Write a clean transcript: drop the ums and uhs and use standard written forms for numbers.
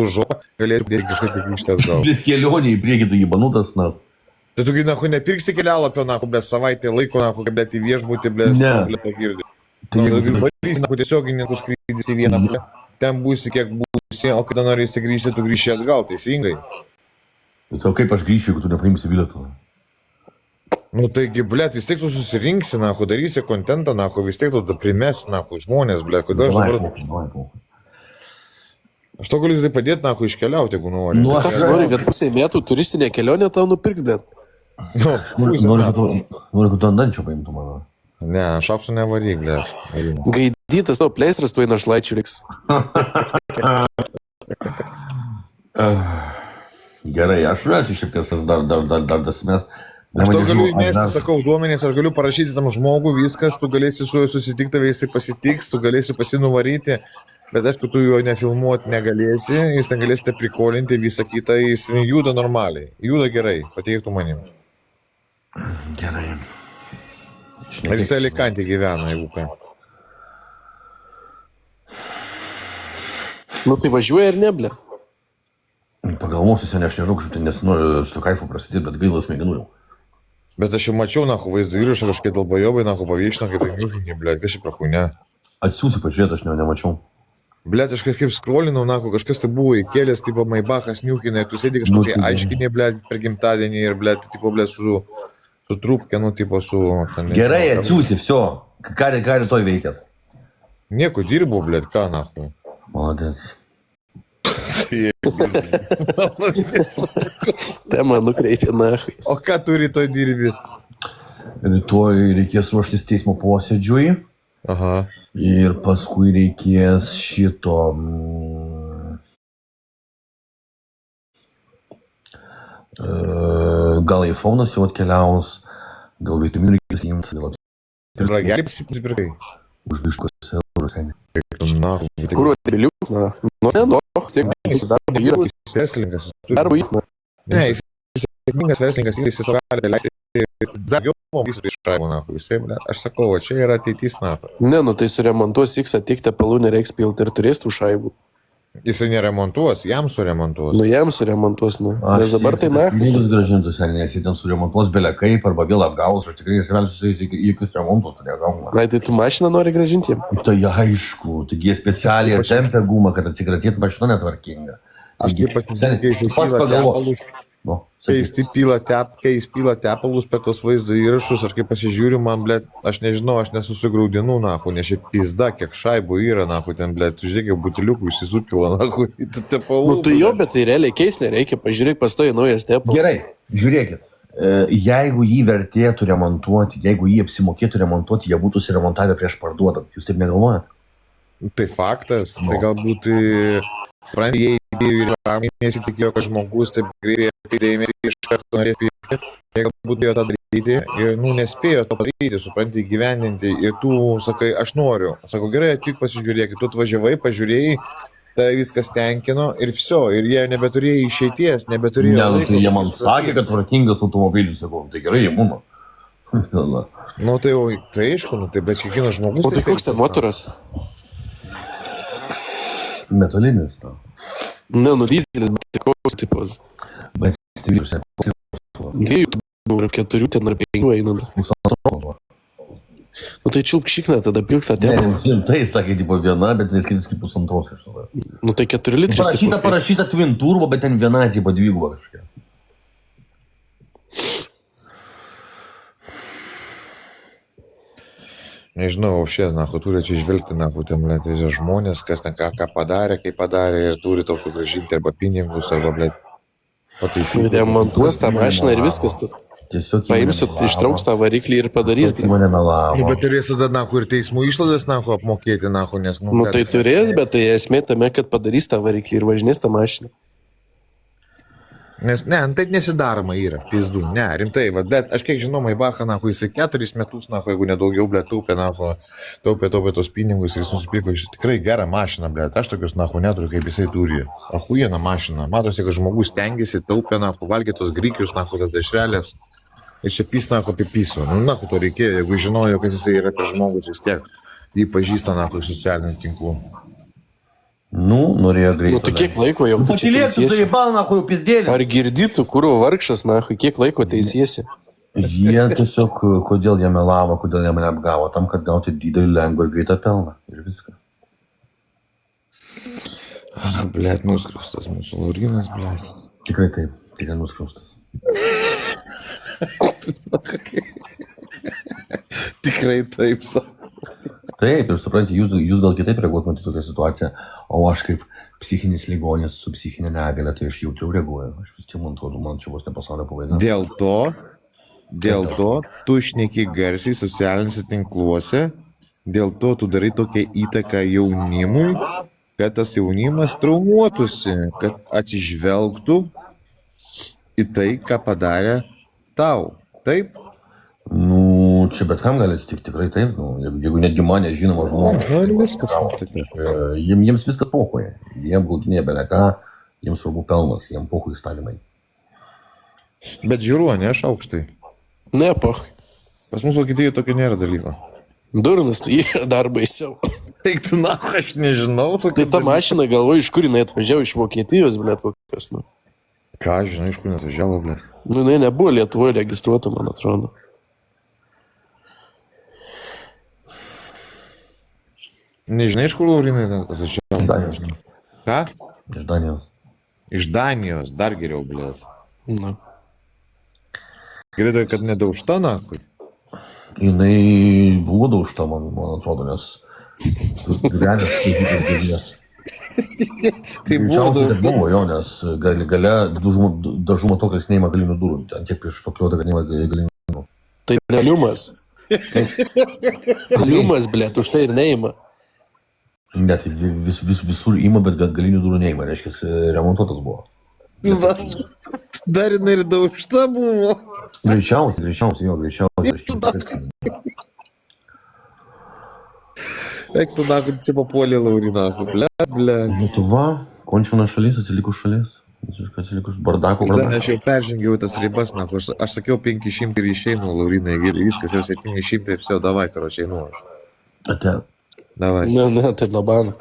žopą, galėtų kažkaip grįžti atgal. Bet kelionė į priekį tai įbanutas, na. Tai tu, nahu, nepirksi kelialapio, nahu, blė, savaitę laiko, nahu, blė, į viešbutį, blė, pagirdi. Tai varysi, nahu, tiesiogininkus skrydis į vieną, blė, ten būsi, kiek būsi, o kada norėsi grįžti, tu grįši atgal, teisingai. Tai kaip aš grįšiu, jeigu tu nepriimsi bilietą? Nu taigi, blė, vis tiek tu susirinksi, nahu, darysi kontentą, nahu, vis tiek tu primesi, nahu, žmonės, blė, kodėl aš dabar... Aš to galiu tai padėti, nahu, iškeliauti, jeigu nori. Nu, kas nori, kad pusė metų turistinė kelionė tau nupirkt, blė? Noriu, kad tu ant dančio paimtų mano. Ne, aš apsu nevaryk, blė. Gaidytas tavo pleistras, tu našlaičių liks. Gerai, aš rasiu šiek tiek dar dasmės. Aš to galiu įmesti, sakau, duomenys, aš galiu parašyti tam žmogų, viskas, tu galėsi su juo susitikti, jisai pasitiks, tu galėsi pasinuvaryti, bet aišku, tu jo nefilmuoti negalėsi, jis negalėsite prikolinti visą kitą, jis juda normaliai, juda gerai, pateiktų manim. Gerai. Ir jisai Alicante gyvena, jeigu ką. Nu tai važiuoja ir ne, blė. Pagalvosiu, seniai, aš nežinau, kažkaip tai nesinoriu su to kaifu prasidėti, bet gaila smegenų jau. Bet aš jau mačiau, nahu, vaizdo įrašą kažkaip dalbajobai, nahu, paviešino, kaip tai niukinė, blėt, kažkaip prahūne. Atsiūsi pažiūrėti, aš nemačiau. Blėt, aš kažkaip skrolinau, nahu, kažkas tai buvo įkėlęs, tipo, Maibachas niukinė, tu sėdi kažkokie aiškinė, blėt, per gimtadienį ir, blėt, tipo, blėt, su trupkė, nu, tipo, su... Gerai, atsiūsi, viso. Ką rytoj veikėt? Nieko dirbu, blėt, ką, nahu. Malodės. Tema nukreipė, nahui. O ką tu rytoj dirbi? Rytoj reikės ruoštis teismo posėdžiui. Aha. Ir paskui reikės šito... Gal iPhone'as jau atkeliaus, gal vitaminų reikės imti. Ir ragelį pasipirkai? Už biškos eurus. Kur atbiliuk, na? Nu, nedoks, tiek darbo įrankis. Verslininkas. Darbo jis, na. Ne, jis sėkmingas verslininkas, jis savo gali leisti. Daugiau visų išraimų, nahu, visai, ble. Aš sakau, o čia yra ateitis, nahu. Ne, nu tai suremontuos X, tik tepalų nereiks pilti ir turės tų šaibų. Jisai neremontuos, jam suremontuos. Nu jam suremontuos, nu. Nes dabar tai nahui. Mylius gražintus, nes jį ten suremontuos belia kaip, arba vėl atgaus, aš tikrai nesivelsiu į jokius remontus, tai negauna. Na, tai tu mašiną nori gražinti jiem? Tai aišku, taigi jie specialiai tempia gumą, kad atsikratytų mašina netvarkinga. Aš taip kai jis pila tepalus per tos vaizdo įrašus, aš kaip pasižiūriu, man, blėt, aš nežinau, aš nesusigraudinu, nahu, nes šiaip pizda, kiek šaibų yra, nahu, ten, blėt, žiūrėk, butiliukų įsisupila, nahu, į tepalų. Nu tai jo, bet tai realiai keis nereikia, pažiūrėk, pastoji naujas tepalas. Gerai, žiūrėkit, jeigu jį vertėtų remontuoti, jeigu jį apsimokėtų remontuoti, jie būtų suremontavę prieš parduodant, jūs taip negalvojat? Tai faktas, tai galbūt, jie įdėjų ir nesitikėjo, kad žmogus taip greitai atkreipdėmėsi iš karto norės pirkti, jie galbūtėjo tą daryti ir, nu, nespėjo to padaryti, supranti, gyveninti ir tu sakai, aš noriu, sako, gerai, tik pasižiūrėk, tu atvažiavai, pažiūrėjai, tai viskas tenkino ir viso, ir jie nebeturėjo išeities, nebeturėjo laiko. Ne, tai jie man sakė, kad tvarkingas automobilis, sakau, tai gerai, jie mano. Nu, tai jau, tai aišku, nu, tai bet kiekvienas žmogus... O tai koks ten motoras? Metalinis, na. Ne, nu dyzelis, bet koks tipos. Bet stilius, ne. 2, 4 ten ar 5 einant. Nu tai čiulp šikną, tada pilk tą tepalą. Ne, tai sakė, tipo viena, bet neskaitis kaip pusantros iš tada. Nu tai 4 litris tipos. Parašyta twin turbo, bet ten viena, tipo dviguba kažkokia. Nežinau, šiandien, nahu, turi čia žvelgti, nahu, ten, blėt, žmonės, kas ten ką padarė, kaip padarė ir turi tau sugrąžinti arba pinigus, arba, blėt, pataisyti. Remontuos tą mašiną ir viskas. Paimsiu, ištrauks tą variklį ir padarys. Nu, bet turės tada, nahu, ir teismų išlaidas, nahu, apmokėti, nahu, nes, nu, tai turės, bet tai esmė tame, kad padarys tą variklį ir važinės tą mašiną. Nes, ne, taip nesidaroma yra, pizdu, ne, rimtai, bet aš kiek žinau, Maibachą, nahu, jisai 4 metus, nahu, jeigu nedaugiau, blėt, taupė, nahu, taupė tos pinigus ir jis nusipirko tikrai gerą mašiną, blėt, aš tokius, nahu, neturiu, kaip jisai turi, ahujena mašina, matosi, kad žmogus stengiasi, taupė, nahu, valgė tos grikius, nahu, tas dešrelės, ir čia pys, nahu, apie pyso, nu, nahu, to reikėjo, jeigu žinojo, kad jisai yra per žmogus, vis tiek, jį pažįsta, nahu, iš socialinių tinklų. Nu, norėjo Nu, greitai. tu kiek laiko jau tu čia Pakilėtų, teisiesi? tai balna, kur pizdėlė. Ar girdytų, kuro vargšas, na, kiek laiko teisiesi? Jie tiesiog, kodėl jie melavo, kodėl jie mane apgavo, tam, kad gauti didelį, lengvą ir greitą pelną. Ir viską. Blet, nuskriaustas mūsų Laurinas, blet. Tikrai taip, tikrai nuskriaustas. Tikrai taip, Taip, ir suprantate, jūs gal kitaip reaguotumėte į tokią situaciją, o aš kaip psichinis ligonis su psichinė negalia, tai aš jautriau reaguoju. Aš vis tiek, man atrodo, man čia vos ne pasaulio pabaiga. Dėl to tu šneki garsiai socialiniuose tinkluose, dėl to tu darai tokią įtaką jaunimui, kad tas jaunimas traumuotųsi, kad atsižvelgtų į tai, ką padarė tau. Taip? Nu, čia bet kam gali atsitikti, tikrai taip. Nu, jeigu netgi mane žinoma žmogus. Ir viskas. Jiems viskas pokoja. Jiems gaudinė belė ką, jiems svarbu pelnas, jiems pokoj įstatymai. Bet žiūruo, ne aš aukštai. Ne, pach. Pas mūsų Vokietijoje tokio nėra dalyko. Durnas, tu jie dar baisiau. Eik tu, na, aš nežinau. Tai ta mašina, galvoju, iš kur jinai atvažiavo, iš Vokietijos, blėt, kokios, nu. Ką, žinai, iš kur atvažiavo, blet? Nu, jinai nebuvo Lietuvoje registruota, man atrodo. Nežinai, iš kur Laurinai atvažiavo? Danijos. Ką? Iš Danijos. Iš Danijos, dar geriau, blet. Nu. Gerai, kad nedaužta, nakui. Jinai buvo daužta, man atrodo, nes gyvenęs gyvenęs. Tai buvo daužta. Buvo jo, nes gale dažumo tokias neima galinių durų. Ant tiek prieš pakliuotą, kad neima galinių durų. Tai ne liumas. Liumas, blėt, už tai ir neima. Ne, tai visur ima, bet galinių durų neima. Reiškia, remontuotas buvo. Va, dar jinai ir daužta buvo. Greičiausiai. Eik tu, nakui, čia papuolė Laurina, blet. Lietuva, končina šalis, atsilikus šalis. Visiškai atsilikus bardako. Aš jau peržengiau tas ribas, nakui. Aš sakiau 500 ir išeinu, Laurinai, viskas jau 700, все, давай, короче, einu aš. Ate. Ne, tai labana.